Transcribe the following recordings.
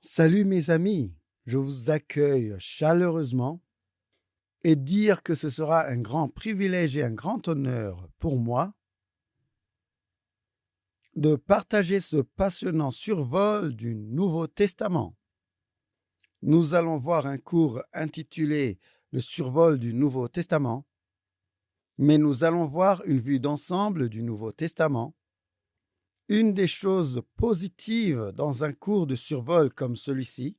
Salut mes amis, je vous accueille chaleureusement et dire que ce sera un grand privilège et un grand honneur pour moi de partager ce passionnant survol du Nouveau Testament. Nous allons voir un cours intitulé Le survol du Nouveau Testament, mais nous allons voir une vue d'ensemble du Nouveau Testament. Une des choses positives dans un cours de survol comme celui-ci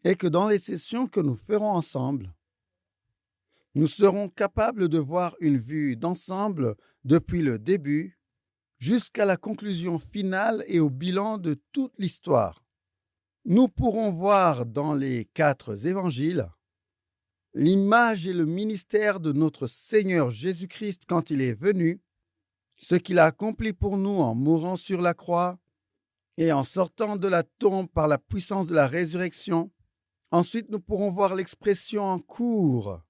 est que dans les sessions que nous ferons ensemble, nous serons capables de voir une vue d'ensemble depuis le début jusqu'à la conclusion finale et au bilan de toute l'histoire. Nous pourrons voir dans les 4 évangiles l'image et le ministère de notre Seigneur Jésus-Christ quand il est venu, ce qu'il a accompli pour nous en mourant sur la croix et en sortant de la tombe par la puissance de la résurrection. Ensuite, nous pourrons voir l'expression en cours.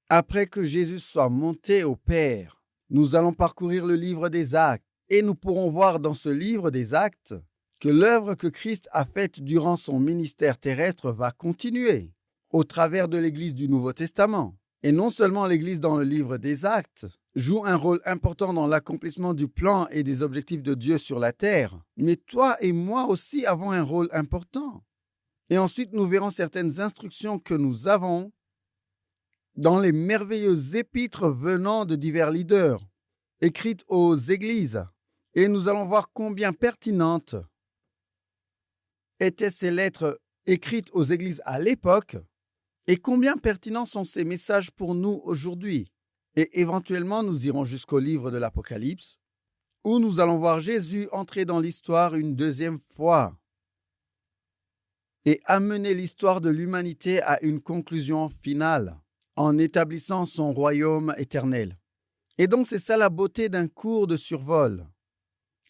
Après que Jésus soit monté au Père, nous allons parcourir le livre des Actes et nous pourrons voir dans ce livre des Actes que l'œuvre que Christ a faite durant son ministère terrestre va continuer au travers de l'Église du Nouveau Testament. Et non seulement l'Église dans le livre des Actes joue un rôle important dans l'accomplissement du plan et des objectifs de Dieu sur la terre, mais toi et moi aussi avons un rôle important. Et ensuite, nous verrons certaines instructions que nous avons dans les merveilleuses épîtres venant de divers leaders, écrites aux églises, et nous allons voir combien pertinentes étaient ces lettres écrites aux églises à l'époque et combien pertinents sont ces messages pour nous aujourd'hui. Et éventuellement, nous irons jusqu'au livre de l'Apocalypse, où nous allons voir Jésus entrer dans l'histoire une deuxième fois et amener l'histoire de l'humanité à une conclusion finale, en établissant son royaume éternel. Et donc, c'est ça la beauté d'un cours de survol.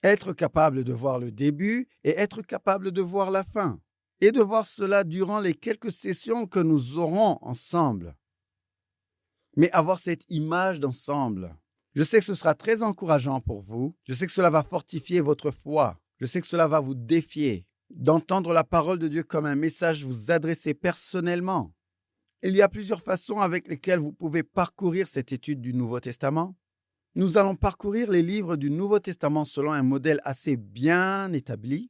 Être capable de voir le début et être capable de voir la fin. Et de voir cela durant les quelques sessions que nous aurons ensemble. Mais avoir cette image d'ensemble, je sais que ce sera très encourageant pour vous. Je sais que cela va fortifier votre foi. Je sais que cela va vous défier d'entendre la parole de Dieu comme un message vous adresser personnellement. Il y a plusieurs façons avec lesquelles vous pouvez parcourir cette étude du Nouveau Testament. Nous allons parcourir les livres du Nouveau Testament selon un modèle assez bien établi.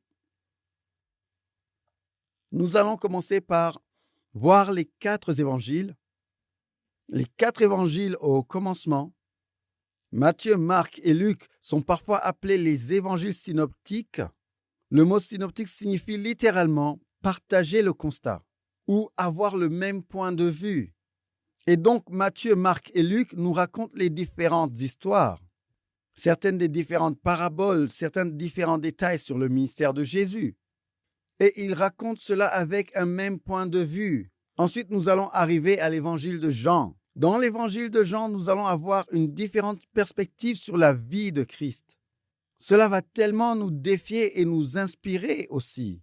Nous allons commencer par voir les 4 évangiles. Les 4 évangiles au commencement. Matthieu, Marc et Luc sont parfois appelés les évangiles synoptiques. Le mot synoptique signifie littéralement partager le constat ou avoir le même point de vue. Et donc, Matthieu, Marc et Luc nous racontent les différentes histoires, certaines des différentes paraboles, certains différents détails sur le ministère de Jésus. Et ils racontent cela avec un même point de vue. Ensuite, nous allons arriver à l'évangile de Jean. Dans l'évangile de Jean, nous allons avoir une différente perspective sur la vie de Christ. Cela va tellement nous défier et nous inspirer aussi.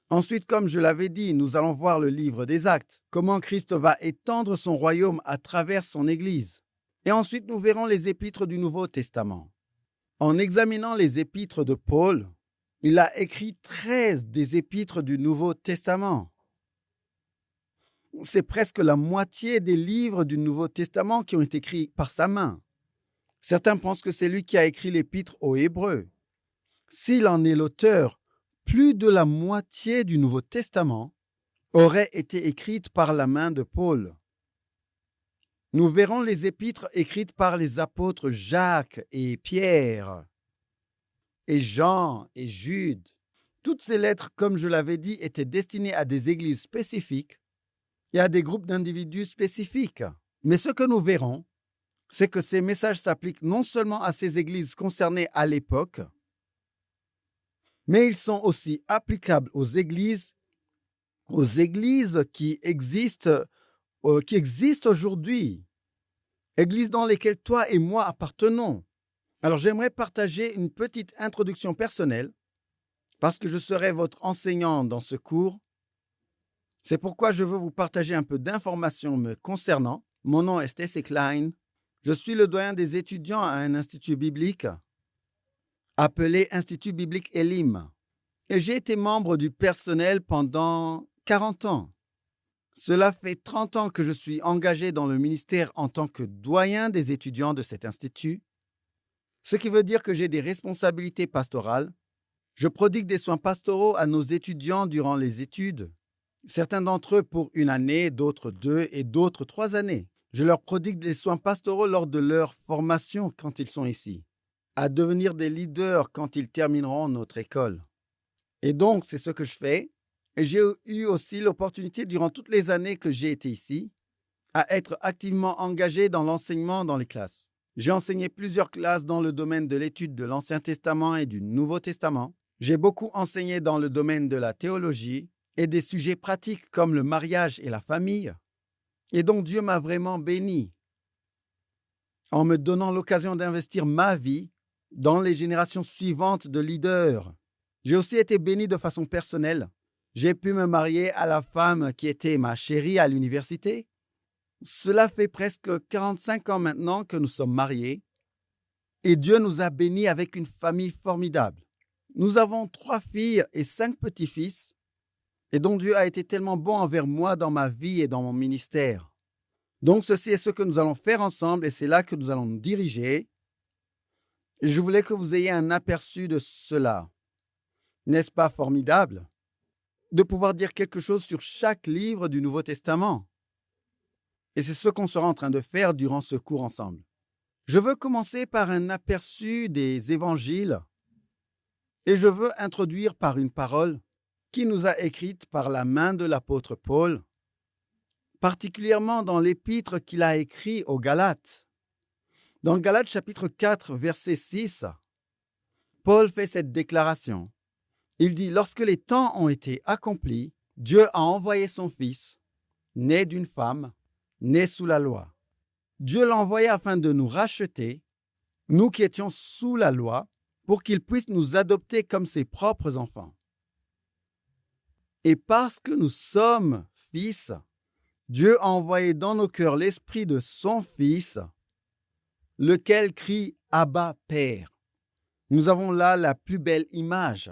Ensuite, comme je l'avais dit, nous allons voir le livre des Actes, comment Christ va étendre son royaume à travers son Église. Et ensuite, nous verrons les épîtres du Nouveau Testament. En examinant les épîtres de Paul, il a écrit 13 des épîtres du Nouveau Testament. C'est presque la moitié des livres du Nouveau Testament qui ont été écrits par sa main. Certains pensent que c'est lui qui a écrit l'épître aux Hébreux. S'il en est l'auteur, plus de la moitié du Nouveau Testament aurait été écrite par la main de Paul. Nous verrons les épîtres écrites par les apôtres Jacques et Pierre, et Jean et Jude. Toutes ces lettres, comme je l'avais dit, étaient destinées à des églises spécifiques et à des groupes d'individus spécifiques. Mais ce que nous verrons, c'est que ces messages s'appliquent non seulement à ces églises concernées à l'époque, mais ils sont aussi applicables aux églises qui existent aujourd'hui, églises dans lesquelles toi et moi appartenons. Alors j'aimerais partager une petite introduction personnelle, parce que je serai votre enseignant dans ce cours. C'est pourquoi je veux vous partager un peu d'informations me concernant. Mon nom est Stacy Klein. Je suis le doyen des étudiants à un institut biblique appelé Institut biblique Elim. Et j'ai été membre du personnel pendant 40 ans. Cela fait 30 ans que je suis engagé dans le ministère en tant que doyen des étudiants de cet institut, ce qui veut dire que j'ai des responsabilités pastorales. Je prodigue des soins pastoraux à nos étudiants durant les études, certains d'entre eux pour 1 année, d'autres 2 et d'autres 3 années. Je leur prodigue des soins pastoraux lors de leur formation quand ils sont ici, à devenir des leaders quand ils termineront notre école. Et donc, c'est ce que je fais. Et j'ai eu aussi l'opportunité, durant toutes les années que j'ai été ici, à être activement engagé dans l'enseignement dans les classes. J'ai enseigné plusieurs classes dans le domaine de l'étude de l'Ancien Testament et du Nouveau Testament. J'ai beaucoup enseigné dans le domaine de la théologie et des sujets pratiques comme le mariage et la famille. Et donc Dieu m'a vraiment béni en me donnant l'occasion d'investir ma vie dans les générations suivantes de leaders. J'ai aussi été béni de façon personnelle. J'ai pu me marier à la femme qui était ma chérie à l'université. Cela fait presque 45 ans maintenant que nous sommes mariés et Dieu nous a bénis avec une famille formidable. Nous avons 3 filles et 5 petits-fils et donc Dieu a été tellement bon envers moi dans ma vie et dans mon ministère. Donc ceci est ce que nous allons faire ensemble et c'est là que nous allons nous diriger. Et je voulais que vous ayez un aperçu de cela. N'est-ce pas formidable de pouvoir dire quelque chose sur chaque livre du Nouveau Testament? Et c'est ce qu'on sera en train de faire durant ce cours ensemble. Je veux commencer par un aperçu des évangiles et je veux introduire par une parole qui nous a écrite par la main de l'apôtre Paul, particulièrement dans l'épître qu'il a écrit aux Galates. Dans Galates chapitre 4, verset 6, Paul fait cette déclaration. Il dit « Lorsque les temps ont été accomplis, Dieu a envoyé son Fils, né d'une femme, né sous la loi. Dieu l'a envoyé afin de nous racheter, nous qui étions sous la loi, pour qu'il puisse nous adopter comme ses propres enfants. Et parce que nous sommes fils, Dieu a envoyé dans nos cœurs l'esprit de son Fils, lequel crie « Abba, Père ». Nous avons là la plus belle image,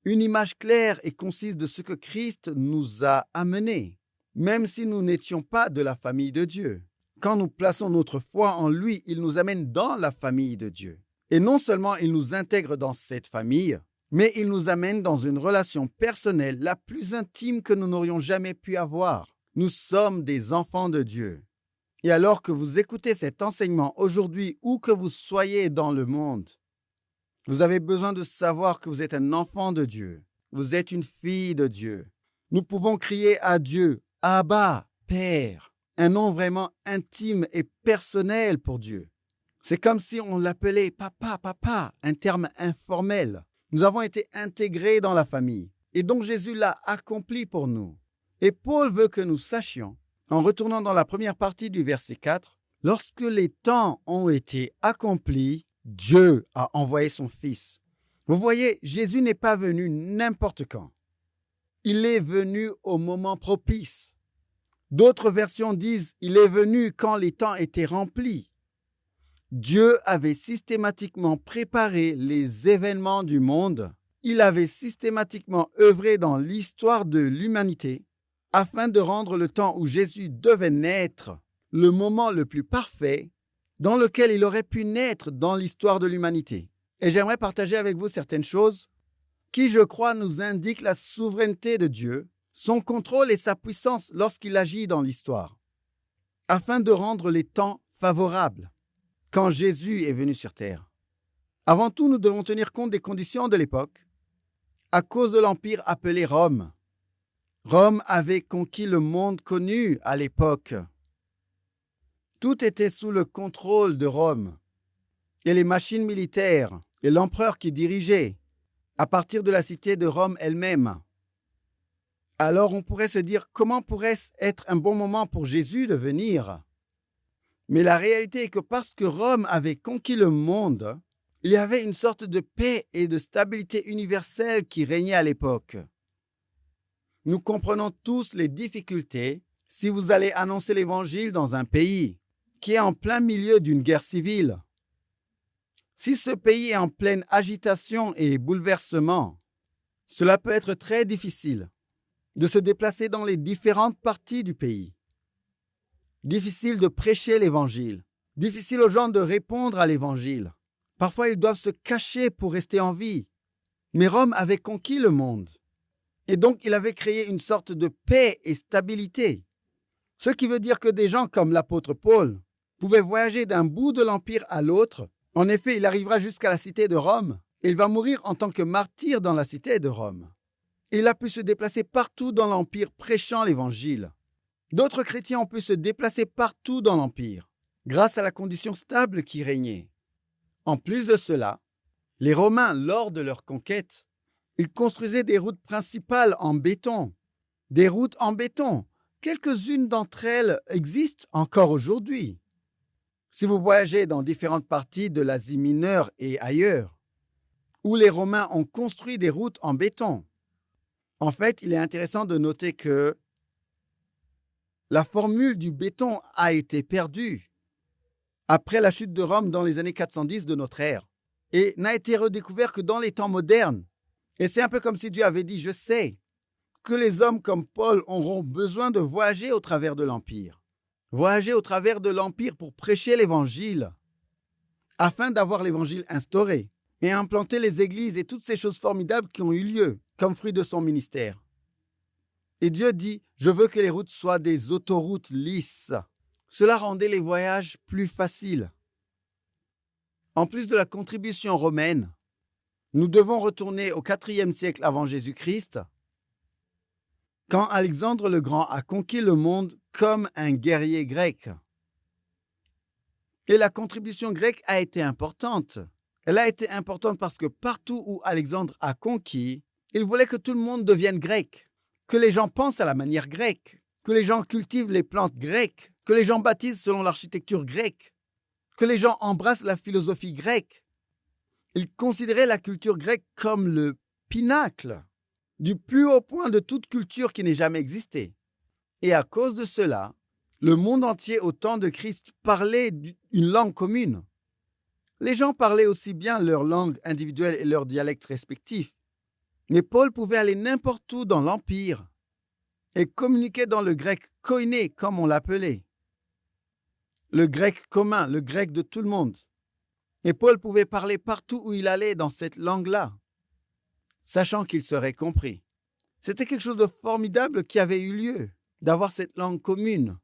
une image claire et concise de ce que Christ nous a amené, même si nous n'étions pas de la famille de Dieu. Quand nous plaçons notre foi en lui, il nous amène dans la famille de Dieu. Et non seulement il nous intègre dans cette famille, mais il nous amène dans une relation personnelle la plus intime que nous n'aurions jamais pu avoir. Nous sommes des enfants de Dieu. Et alors que vous écoutez cet enseignement aujourd'hui, où que vous soyez dans le monde, vous avez besoin de savoir que vous êtes un enfant de Dieu. Vous êtes une fille de Dieu. Nous pouvons crier à Dieu, Abba, Père, un nom vraiment intime et personnel pour Dieu. C'est comme si on l'appelait papa, papa, un terme informel. Nous avons été intégrés dans la famille. Et donc Jésus l'a accompli pour nous. Et Paul veut que nous sachions, en retournant dans la première partie du verset 4, lorsque les temps ont été accomplis, Dieu a envoyé son Fils. Vous voyez, Jésus n'est pas venu n'importe quand. Il est venu au moment propice. D'autres versions disent « il est venu quand les temps étaient remplis ». Dieu avait systématiquement préparé les événements du monde. Il avait systématiquement œuvré dans l'histoire de l'humanité afin de rendre le temps où Jésus devait naître le moment le plus parfait dans lequel il aurait pu naître dans l'histoire de l'humanité. Et j'aimerais partager avec vous certaines choses qui, je crois, nous indiquent la souveraineté de Dieu, son contrôle et sa puissance lorsqu'il agit dans l'histoire, afin de rendre les temps favorables quand Jésus est venu sur terre. Avant tout, nous devons tenir compte des conditions de l'époque à cause de l'empire appelé Rome. Rome avait conquis le monde connu à l'époque. Tout était sous le contrôle de Rome et les machines militaires et l'empereur qui dirigeait à partir de la cité de Rome elle-même. Alors on pourrait se dire, comment pourrait-ce être un bon moment pour Jésus de venir? Mais la réalité est que parce que Rome avait conquis le monde, il y avait une sorte de paix et de stabilité universelle qui régnait à l'époque. Nous comprenons tous les difficultés si vous allez annoncer l'évangile dans un pays qui est en plein milieu d'une guerre civile. Si ce pays est en pleine agitation et bouleversement, Cela peut être très difficile de se déplacer dans les différentes parties du pays. Difficile de prêcher l'Évangile. Difficile aux gens de répondre à l'Évangile. Parfois, ils doivent se cacher pour rester en vie. Mais Rome avait conquis le monde. Et donc, il avait créé une sorte de paix et stabilité. Ce qui veut dire que des gens comme l'apôtre Paul pouvaient voyager d'un bout de l'Empire à l'autre. En effet, il arrivera jusqu'à la cité de Rome et il va mourir en tant que martyr dans la cité de Rome. Il a pu se déplacer partout dans l'Empire prêchant l'Évangile. D'autres chrétiens ont pu se déplacer partout dans l'Empire grâce à la condition stable qui régnait. En plus de cela, les Romains, lors de leur conquête, ils construisaient des routes principales en béton. Des routes en béton. Quelques-unes d'entre elles existent encore aujourd'hui. Si vous voyagez dans différentes parties de l'Asie mineure et ailleurs, où les Romains ont construit des routes en béton, en fait, il est intéressant de noter que la formule du béton a été perdue après la chute de Rome dans les années 410 de notre ère et n'a été redécouverte que dans les temps modernes. Et c'est un peu comme si Dieu avait dit, je sais que les hommes comme Paul auront besoin de voyager au travers de l'Empire. Voyager au travers de l'Empire pour prêcher l'Évangile, afin d'avoir l'Évangile instauré et implanter les églises et toutes ces choses formidables qui ont eu lieu comme fruit de son ministère. Et Dieu dit, je veux que les routes soient des autoroutes lisses. Cela rendait les voyages plus faciles. En plus de la contribution romaine, nous devons retourner au IVe siècle avant Jésus-Christ, quand Alexandre le Grand a conquis le monde comme un guerrier grec. Et la contribution grecque a été importante. Elle a été importante parce que partout où Alexandre a conquis, il voulait que tout le monde devienne grec, que les gens pensent à la manière grecque, que les gens cultivent les plantes grecques, que les gens baptisent selon l'architecture grecque, que les gens embrassent la philosophie grecque. Il considérait la culture grecque comme le pinacle du plus haut point de toute culture qui n'ait jamais existé. Et à cause de cela, le monde entier au temps de Christ parlait une langue commune. Les gens parlaient aussi bien leur langue individuelle et leurs dialectes respectifs. Mais Paul pouvait aller n'importe où dans l'Empire et communiquer dans le grec koiné, comme on l'appelait. Le grec commun, le grec de tout le monde. Et Paul pouvait parler partout où il allait dans cette langue-là, sachant qu'il serait compris. C'était quelque chose de formidable qui avait eu lieu, d'avoir cette langue commune.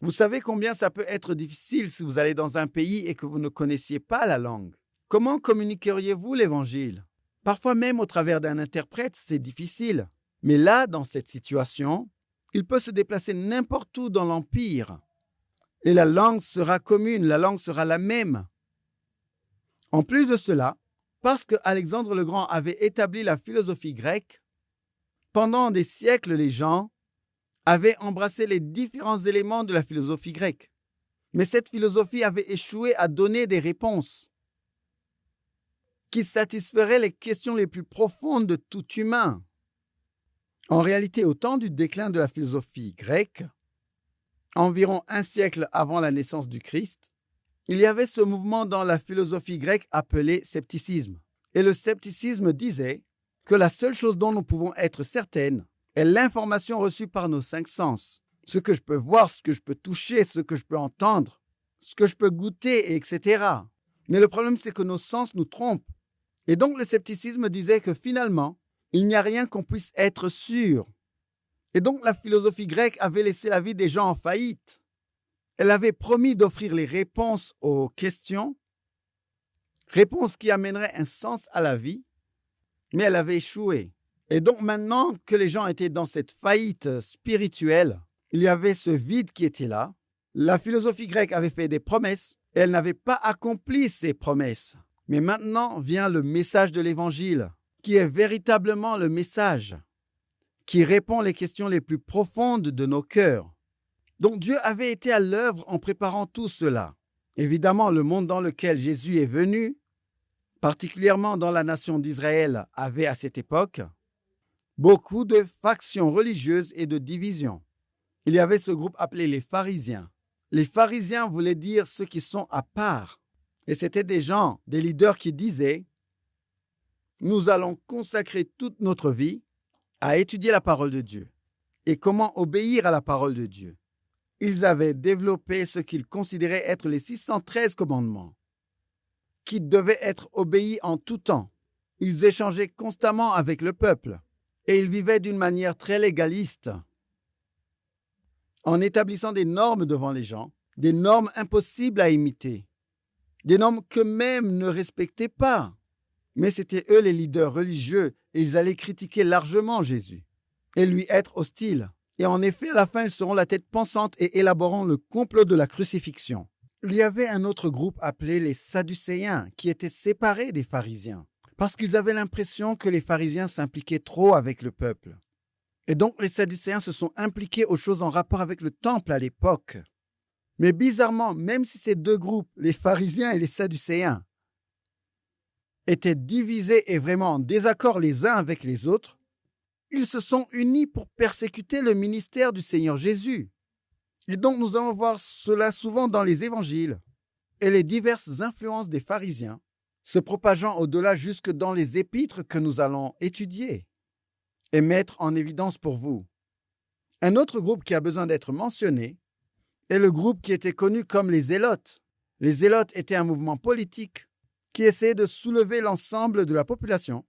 Vous savez combien ça peut être difficile si vous allez dans un pays et que vous ne connaissiez pas la langue. Comment communiqueriez-vous l'Évangile? Parfois même au travers d'un interprète, c'est difficile. Mais là, dans cette situation, il peut se déplacer n'importe où dans l'Empire. Et la langue sera commune, la langue sera la même. En plus de cela, parce que Alexandre le Grand avait établi la philosophie grecque, pendant des siècles, les gens avaient embrassé les différents éléments de la philosophie grecque. Mais cette philosophie avait échoué à donner des réponses qui satisferaient les questions les plus profondes de tout humain. En réalité, au temps du déclin de la philosophie grecque, environ un siècle avant la naissance du Christ, il y avait ce mouvement dans la philosophie grecque appelé scepticisme. Et le scepticisme disait que la seule chose dont nous pouvons être certaines est l'information reçue par nos 5 sens. Ce que je peux voir, ce que je peux toucher, ce que je peux entendre, ce que je peux goûter, etc. Mais le problème, c'est que nos sens nous trompent. Et donc, le scepticisme disait que finalement, il n'y a rien qu'on puisse être sûr. Et donc, la philosophie grecque avait laissé la vie des gens en faillite. Elle avait promis d'offrir les réponses aux questions, réponses qui amèneraient un sens à la vie, mais elle avait échoué. Et donc, maintenant que les gens étaient dans cette faillite spirituelle, il y avait ce vide qui était là. La philosophie grecque avait fait des promesses et elle n'avait pas accompli ces promesses. Mais maintenant vient le message de l'Évangile, qui est véritablement le message qui répond les questions les plus profondes de nos cœurs. Donc Dieu avait été à l'œuvre en préparant tout cela. Évidemment, le monde dans lequel Jésus est venu, particulièrement dans la nation d'Israël, avait à cette époque beaucoup de factions religieuses et de divisions. Il y avait ce groupe appelé les pharisiens. Les pharisiens voulaient dire ceux qui sont à part. Et c'était des gens, des leaders qui disaient « nous allons consacrer toute notre vie à étudier la parole de Dieu et comment obéir à la parole de Dieu. Ils avaient développé ce qu'ils considéraient être les 613 commandements, qui devaient être obéis en tout temps. Ils échangeaient constamment avec le peuple et ils vivaient d'une manière très légaliste, en établissant des normes devant les gens, des normes impossibles à imiter, des normes qu'eux-mêmes ne respectaient pas. Mais c'étaient eux les leaders religieux et ils allaient critiquer largement Jésus et lui être hostiles. Et en effet, à la fin, ils seront la tête pensante et élaborant le complot de la crucifixion. Il y avait un autre groupe appelé les Sadducéens qui étaient séparés des pharisiens parce qu'ils avaient l'impression que les pharisiens s'impliquaient trop avec le peuple. Et donc, les Sadducéens se sont impliqués aux choses en rapport avec le temple à l'époque. Mais bizarrement, même si ces deux groupes, les pharisiens et les Sadducéens, étaient divisés et vraiment en désaccord les uns avec les autres, ils se sont unis pour persécuter le ministère du Seigneur Jésus. Et donc, nous allons voir cela souvent dans les évangiles et les diverses influences des pharisiens se propageant au-delà jusque dans les épîtres que nous allons étudier et mettre en évidence pour vous. Un autre groupe qui a besoin d'être mentionné est le groupe qui était connu comme les Zélotes. Les Zélotes étaient un mouvement politique qui essayait de soulever l'ensemble de la population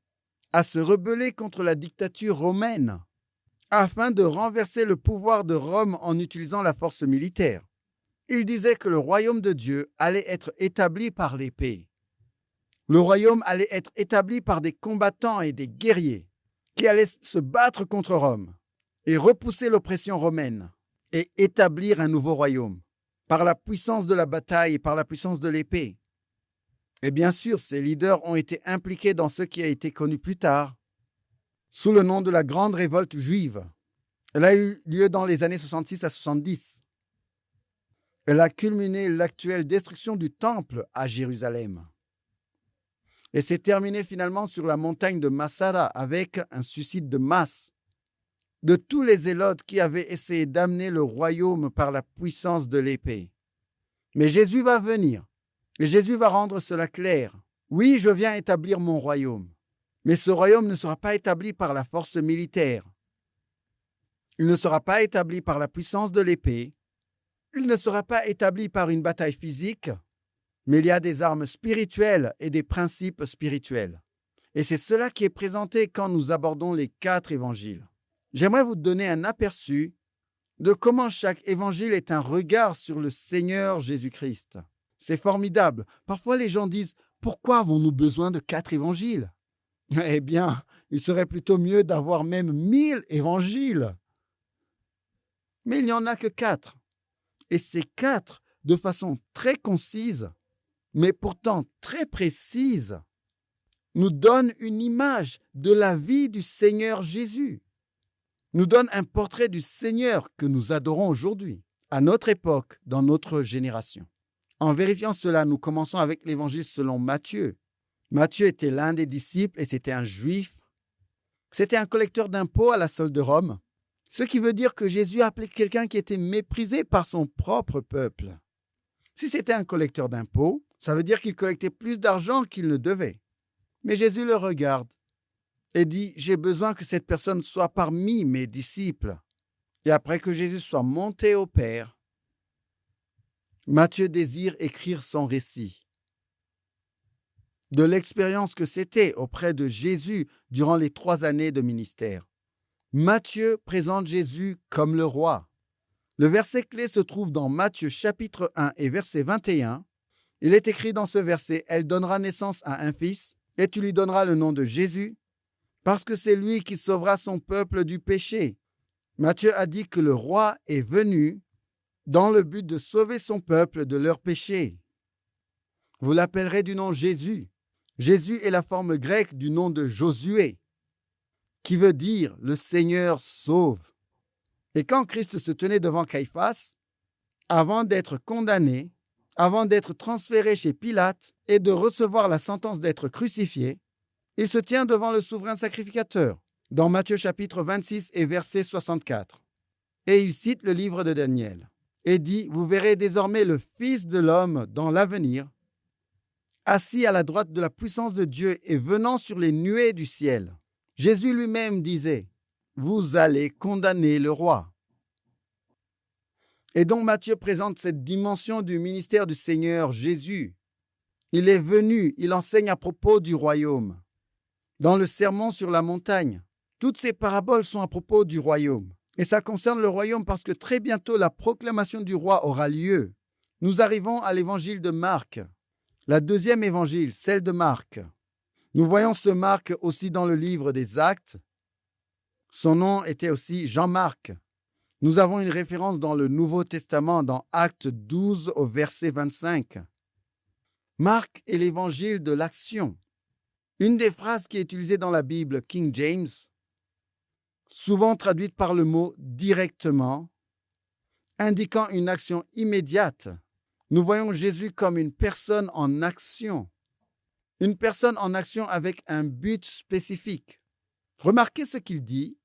à se rebeller contre la dictature romaine afin de renverser le pouvoir de Rome en utilisant la force militaire. Ils disaient que le royaume de Dieu allait être établi par l'épée. Le royaume allait être établi par des combattants et des guerriers qui allaient se battre contre Rome et repousser l'oppression romaine et établir un nouveau royaume par la puissance de la bataille et par la puissance de l'épée. Et bien sûr, ces leaders ont été impliqués dans ce qui a été connu plus tard sous le nom de la Grande Révolte juive. Elle a eu lieu dans les années 66 à 70. Elle a culminé l'actuelle destruction du temple à Jérusalem. Et s'est terminée finalement sur la montagne de Massada avec un suicide de masse de tous les zélotes qui avaient essayé d'amener le royaume par la puissance de l'épée. Mais Jésus va venir et Jésus va rendre cela clair. Oui, je viens établir mon royaume, mais ce royaume ne sera pas établi par la force militaire. Il ne sera pas établi par la puissance de l'épée. Il ne sera pas établi par une bataille physique, mais il y a des armes spirituelles et des principes spirituels. Et c'est cela qui est présenté quand nous abordons les 4 évangiles. J'aimerais vous donner un aperçu de comment chaque évangile est un regard sur le Seigneur Jésus-Christ. C'est formidable. Parfois, les gens disent « Pourquoi avons-nous besoin de 4 évangiles ?» Eh bien, il serait plutôt mieux d'avoir même 1000 évangiles. Mais il n'y en a que 4. Et ces 4, de façon très concise, mais pourtant très précise, nous donnent une image de la vie du Seigneur Jésus, nous donnent un portrait du Seigneur que nous adorons aujourd'hui, à notre époque, dans notre génération. En vérifiant cela, nous commençons avec l'évangile selon Matthieu. Matthieu était l'un des disciples et c'était un juif. C'était un collecteur d'impôts à la solde de Rome, ce qui veut dire que Jésus appelait quelqu'un qui était méprisé par son propre peuple. Si c'était un collecteur d'impôts, ça veut dire qu'il collectait plus d'argent qu'il ne devait. Mais Jésus le regarde et dit « J'ai besoin que cette personne soit parmi mes disciples. » Et après que Jésus soit monté au Père, Matthieu désire écrire son récit de l'expérience que c'était auprès de Jésus durant les 3 années de ministère. Matthieu présente Jésus comme le roi. Le verset clé se trouve dans Matthieu chapitre 1 et verset 21. Il est écrit dans ce verset « Elle donnera naissance à un fils, et tu lui donneras le nom de Jésus, parce que c'est lui qui sauvera son peuple du péché. » Matthieu a dit que le roi est venu dans le but de sauver son peuple de leurs péchés. Vous l'appellerez du nom Jésus. Jésus est la forme grecque du nom de Josué, qui veut dire « le Seigneur sauve ». Et quand Christ se tenait devant Caïphas, avant d'être condamné, avant d'être transféré chez Pilate et de recevoir la sentence d'être crucifié, il se tient devant le souverain sacrificateur, dans Matthieu chapitre 26 et verset 64. Et il cite le livre de Daniel et dit « Vous verrez désormais le Fils de l'homme dans l'avenir, assis à la droite de la puissance de Dieu et venant sur les nuées du ciel. Jésus lui-même disait, « Vous allez condamner le roi. » Et donc Matthieu présente cette dimension du ministère du Seigneur Jésus. Il est venu, il enseigne à propos du royaume. Dans le sermon sur la montagne, toutes ces paraboles sont à propos du royaume. Et ça concerne le royaume parce que très bientôt la proclamation du roi aura lieu. Nous arrivons à l'évangile de Marc, la deuxième évangile, celle de Marc. Nous voyons ce Marc aussi dans le livre des Actes. Son nom était aussi Jean-Marc. Nous avons une référence dans le Nouveau Testament, dans Actes 12 au verset 25. Marc est l'évangile de l'action. Une des phrases qui est utilisée dans la Bible King James, souvent traduite par le mot « directement », indiquant une action immédiate. Nous voyons Jésus comme une personne en action. Une personne en action avec un but spécifique. Remarquez ce qu'il dit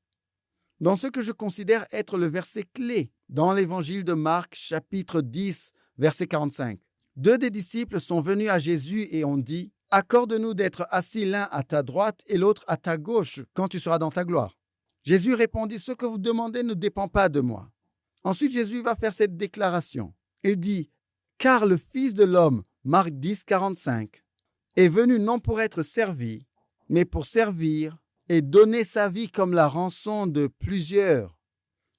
dans ce que je considère être le verset clé dans l'évangile de Marc, chapitre 10, verset 45. Deux des disciples sont venus à Jésus et ont dit « Accorde-nous d'être assis l'un à ta droite et l'autre à ta gauche quand tu seras dans ta gloire. » Jésus répondit « Ce que vous demandez ne dépend pas de moi. » Ensuite, Jésus va faire cette déclaration. Il dit « Car le Fils de l'homme, Marc 10, 45, est venu non pour être servi, mais pour servir et donner sa vie comme la rançon de plusieurs. »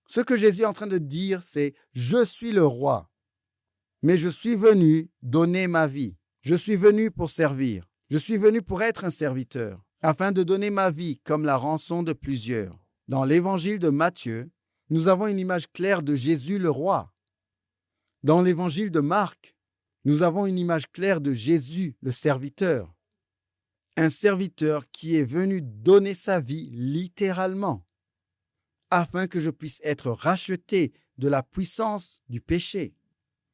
Ce que Jésus est en train de dire, c'est « Je suis le roi, mais je suis venu donner ma vie. Je suis venu pour servir. Je suis venu pour être un serviteur, afin de donner ma vie comme la rançon de plusieurs. » Dans l'évangile de Matthieu, nous avons une image claire de Jésus le roi. Dans l'évangile de Marc, nous avons une image claire de Jésus le serviteur. Un serviteur qui est venu donner sa vie littéralement, afin que je puisse être racheté de la puissance du péché.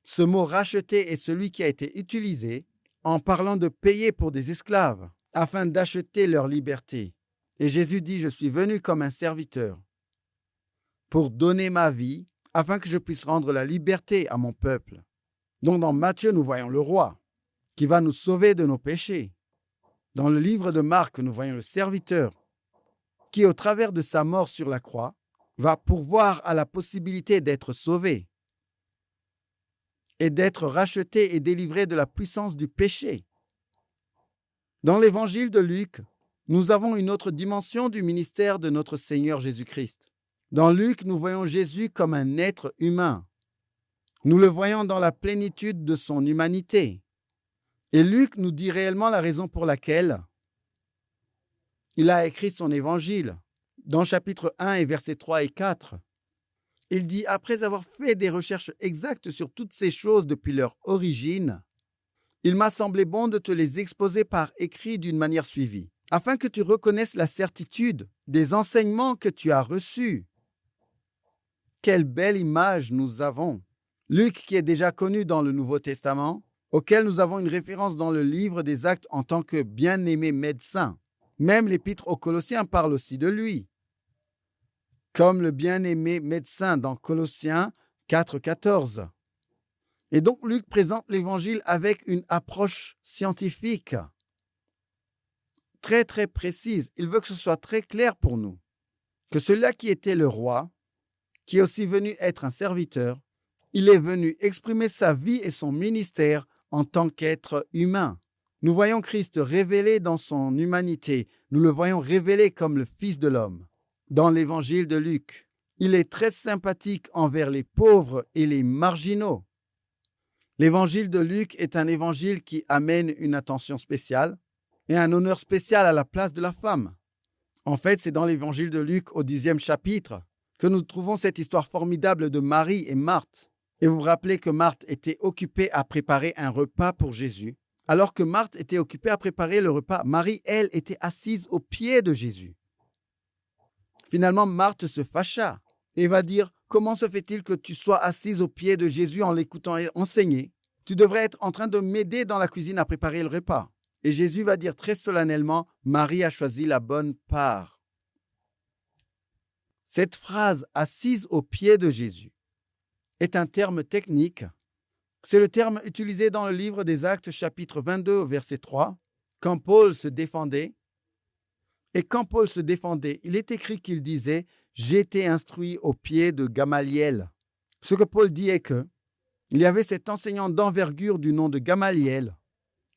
Ce mot « racheter » est celui qui a été utilisé en parlant de payer pour des esclaves, afin d'acheter leur liberté. Et Jésus dit « Je suis venu comme un serviteur pour donner ma vie, afin que je puisse rendre la liberté à mon peuple. » Donc dans Matthieu, nous voyons le roi qui va nous sauver de nos péchés. Dans le livre de Marc, nous voyons le serviteur qui, au travers de sa mort sur la croix, va pourvoir à la possibilité d'être sauvé et d'être racheté et délivré de la puissance du péché. Dans l'évangile de Luc, nous avons une autre dimension du ministère de notre Seigneur Jésus-Christ. Dans Luc, nous voyons Jésus comme un être humain. Nous le voyons dans la plénitude de son humanité. Et Luc nous dit réellement la raison pour laquelle il a écrit son évangile. Dans chapitre 1 et versets 3 et 4, il dit « Après avoir fait des recherches exactes sur toutes ces choses depuis leur origine, il m'a semblé bon de te les exposer par écrit d'une manière suivie, afin que tu reconnaisses la certitude des enseignements que tu as reçus. » Quelle belle image nous avons! Luc, qui est déjà connu dans le Nouveau Testament, auquel nous avons une référence dans le livre des Actes en tant que bien-aimé médecin. Même l'Épître aux Colossiens parle aussi de lui, comme le bien-aimé médecin dans Colossiens 4, 14. Et donc Luc présente l'Évangile avec une approche scientifique, très très précise. Il veut que ce soit très clair pour nous, que celui-là qui était le roi, qui est aussi venu être un serviteur, il est venu exprimer sa vie et son ministère en tant qu'être humain. Nous voyons Christ révélé dans son humanité. Nous le voyons révélé comme le Fils de l'homme. Dans l'évangile de Luc, il est très sympathique envers les pauvres et les marginaux. L'évangile de Luc est un évangile qui amène une attention spéciale et un honneur spécial à la place de la femme. En fait, c'est dans l'évangile de Luc au 10e chapitre que nous trouvons cette histoire formidable de Marie et Marthe. Et vous vous rappelez que Marthe était occupée à préparer un repas pour Jésus. Alors que Marthe était occupée à préparer le repas, Marie, elle, était assise aux pieds de Jésus. Finalement, Marthe se fâcha et va dire « Comment se fait-il que tu sois assise aux pieds de Jésus en l'écoutant enseigner? Tu devrais être en train de m'aider dans la cuisine à préparer le repas. » Et Jésus va dire très solennellement « Marie a choisi la bonne part. » Cette phrase « assise aux pieds de Jésus » est un terme technique C'est le terme utilisé dans le livre des Actes, chapitre 22, verset 3, quand Paul se défendait. Et quand Paul se défendait, il est écrit qu'il disait « J'ai été instruit aux pieds de Gamaliel ». Ce que Paul dit est que il y avait cet enseignant d'envergure du nom de Gamaliel.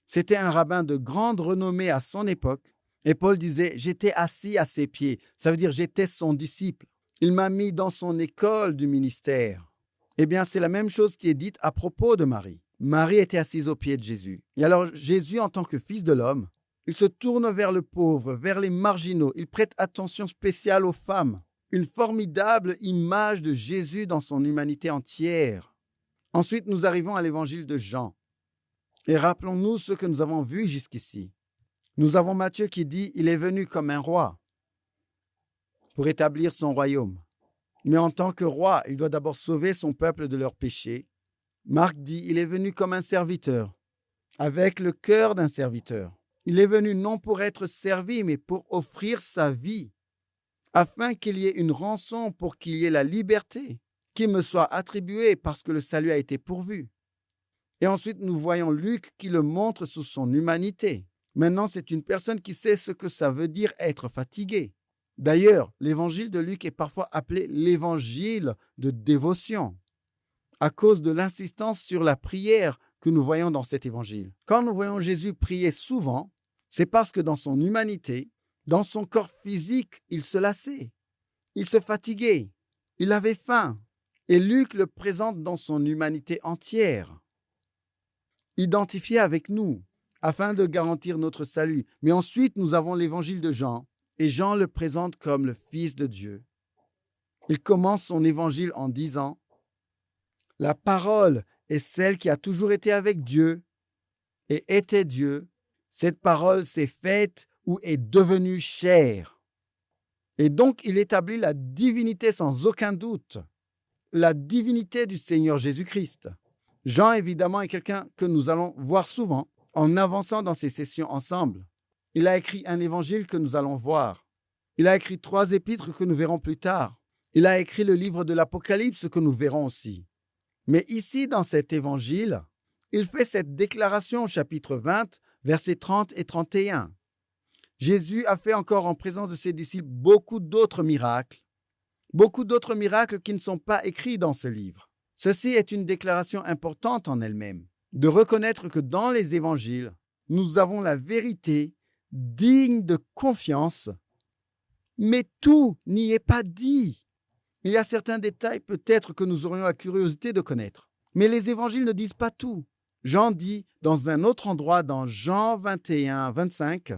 C'était un rabbin de grande renommée à son époque. Et Paul disait « J'étais assis à ses pieds ». Ça veut dire « J'étais son disciple ». Il m'a mis dans son école du ministère. Eh bien, c'est la même chose qui est dite à propos de Marie. Marie était assise aux pieds de Jésus. Et alors, Jésus, en tant que fils de l'homme, il se tourne vers le pauvre, vers les marginaux. Il prête attention spéciale aux femmes. Une formidable image de Jésus dans son humanité entière. Ensuite, nous arrivons à l'évangile de Jean. Et rappelons-nous ce que nous avons vu jusqu'ici. Nous avons Matthieu qui dit « Il est venu comme un roi pour établir son royaume. Mais en tant que roi, il doit d'abord sauver son peuple de leurs péchés. » Marc dit « Il est venu comme un serviteur, avec le cœur d'un serviteur. Il est venu non pour être servi, mais pour offrir sa vie, afin qu'il y ait une rançon pour qu'il y ait la liberté qui me soit attribuée parce que le salut a été pourvu. » Et ensuite, nous voyons Luc qui le montre sous son humanité. Maintenant, c'est une personne qui sait ce que ça veut dire être fatigué. D'ailleurs, l'évangile de Luc est parfois appelé l'évangile de dévotion, à cause de l'insistance sur la prière que nous voyons dans cet évangile. Quand nous voyons Jésus prier souvent, c'est parce que dans son humanité, dans son corps physique, il se lassait, il se fatiguait, il avait faim. Et Luc le présente dans son humanité entière, identifié avec nous, afin de garantir notre salut. Mais ensuite, nous avons l'évangile de Jean, et Jean le présente comme le Fils de Dieu. Il commence son évangile en disant « La parole est celle qui a toujours été avec Dieu et était Dieu. Cette parole s'est faite ou est devenue chair. » Et donc, il établit la divinité sans aucun doute, la divinité du Seigneur Jésus-Christ. Jean, évidemment, est quelqu'un que nous allons voir souvent en avançant dans ces sessions ensemble. Il a écrit un évangile que nous allons voir. Il a écrit 3 épîtres que nous verrons plus tard. Il a écrit le livre de l'Apocalypse que nous verrons aussi. Mais ici, dans cet évangile, il fait cette déclaration au chapitre 20, versets 30 et 31. Jésus a fait encore en présence de ses disciples beaucoup d'autres miracles qui ne sont pas écrits dans ce livre. Ceci est une déclaration importante en elle-même, de reconnaître que dans les évangiles, nous avons la vérité digne de confiance, mais tout n'y est pas dit. Il y a certains détails peut-être que nous aurions la curiosité de connaître, mais les évangiles ne disent pas tout. Jean dit dans un autre endroit, dans Jean 21, 25,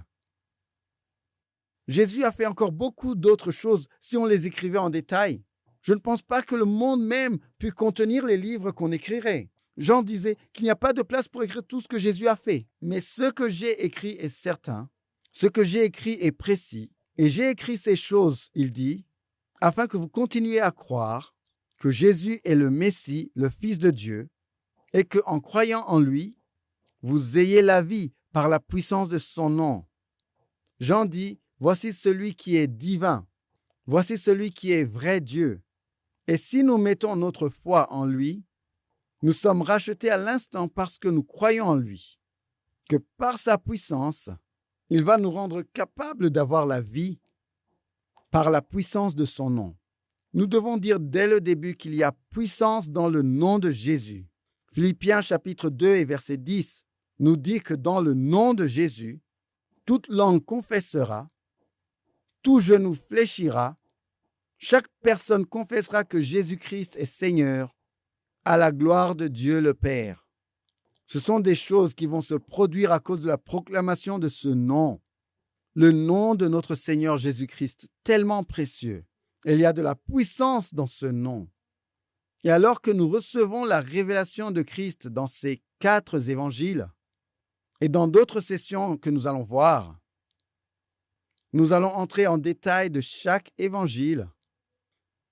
« Jésus a fait encore beaucoup d'autres choses si on les écrivait en détail. Je ne pense pas que le monde même pût contenir les livres qu'on écrirait. » Jean disait qu'il n'y a pas de place pour écrire tout ce que Jésus a fait. Mais ce que j'ai écrit est certain, ce que j'ai écrit est précis, et j'ai écrit ces choses, il dit, afin que vous continuiez à croire que Jésus est le Messie, le Fils de Dieu, et qu'en croyant en lui, vous ayez la vie par la puissance de son nom. Jean dit, voici celui qui est divin, voici celui qui est vrai Dieu. Et si nous mettons notre foi en lui, nous sommes rachetés à l'instant parce que nous croyons en lui, que par sa puissance, il va nous rendre capables d'avoir la vie par la puissance de son nom. Nous devons dire dès le début qu'il y a puissance dans le nom de Jésus. Philippiens chapitre 2 et verset 10 nous dit que dans le nom de Jésus, toute langue confessera, tout genou fléchira, chaque personne confessera que Jésus-Christ est Seigneur, à la gloire de Dieu le Père. Ce sont des choses qui vont se produire à cause de la proclamation de ce nom, le nom de notre Seigneur Jésus-Christ, tellement précieux. Il y a de la puissance dans ce nom. Et alors que nous recevons la révélation de Christ dans ces 4 évangiles et dans d'autres sessions que nous allons voir, nous allons entrer en détail de chaque évangile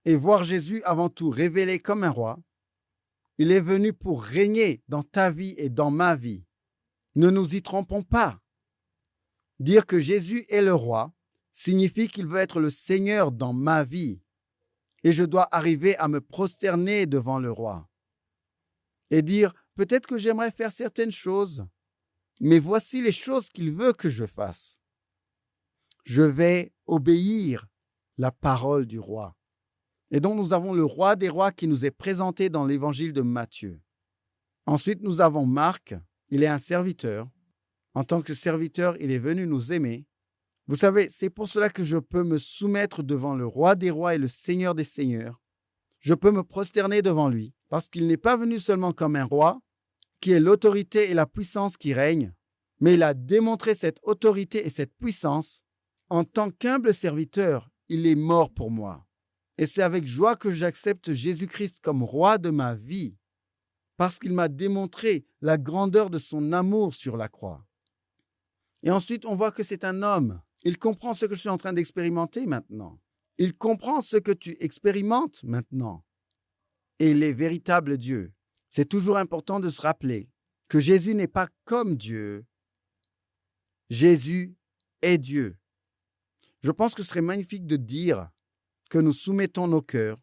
et voir Jésus avant tout révélé comme un roi. Il est venu pour régner dans ta vie et dans ma vie. Ne nous y trompons pas. Dire que Jésus est le roi signifie qu'il veut être le Seigneur dans ma vie et je dois arriver à me prosterner devant le roi. Et dire, peut-être que j'aimerais faire certaines choses, mais voici les choses qu'il veut que je fasse. Je vais obéir la parole du roi. Et donc, nous avons le roi des rois qui nous est présenté dans l'évangile de Matthieu. Ensuite, nous avons Marc. Il est un serviteur. En tant que serviteur, il est venu nous aimer. Vous savez, c'est pour cela que je peux me soumettre devant le roi des rois et le seigneur des seigneurs. Je peux me prosterner devant lui, parce qu'il n'est pas venu seulement comme un roi, qui est l'autorité et la puissance qui règnent, mais il a démontré cette autorité et cette puissance en tant qu'humble serviteur. Il est mort pour moi. Et c'est avec joie que j'accepte Jésus-Christ comme roi de ma vie, parce qu'il m'a démontré la grandeur de son amour sur la croix. Et ensuite, on voit que c'est un homme. Il comprend ce que je suis en train d'expérimenter maintenant. Il comprend ce que tu expérimentes maintenant. Et il est véritable Dieu. C'est toujours important de se rappeler que Jésus n'est pas comme Dieu. Jésus est Dieu. Je pense que ce serait magnifique de dire que nous soumettons nos cœurs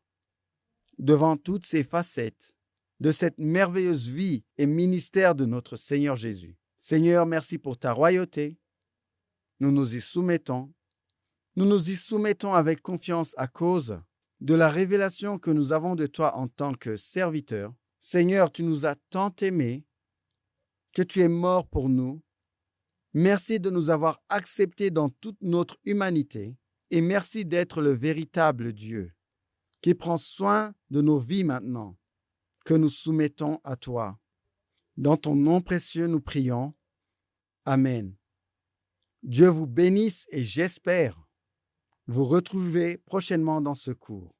devant toutes ces facettes de cette merveilleuse vie et ministère de notre Seigneur Jésus. Seigneur, merci pour ta royauté. Nous nous y soumettons. Nous nous y soumettons avec confiance à cause de la révélation que nous avons de toi en tant que serviteur. Seigneur, tu nous as tant aimés que tu es mort pour nous. Merci de nous avoir acceptés dans toute notre humanité et merci d'être le véritable Dieu qui prend soin de nos vies maintenant, que nous soumettons à toi. Dans ton nom précieux, nous prions. Amen. Dieu vous bénisse et j'espère vous retrouver prochainement dans ce cours.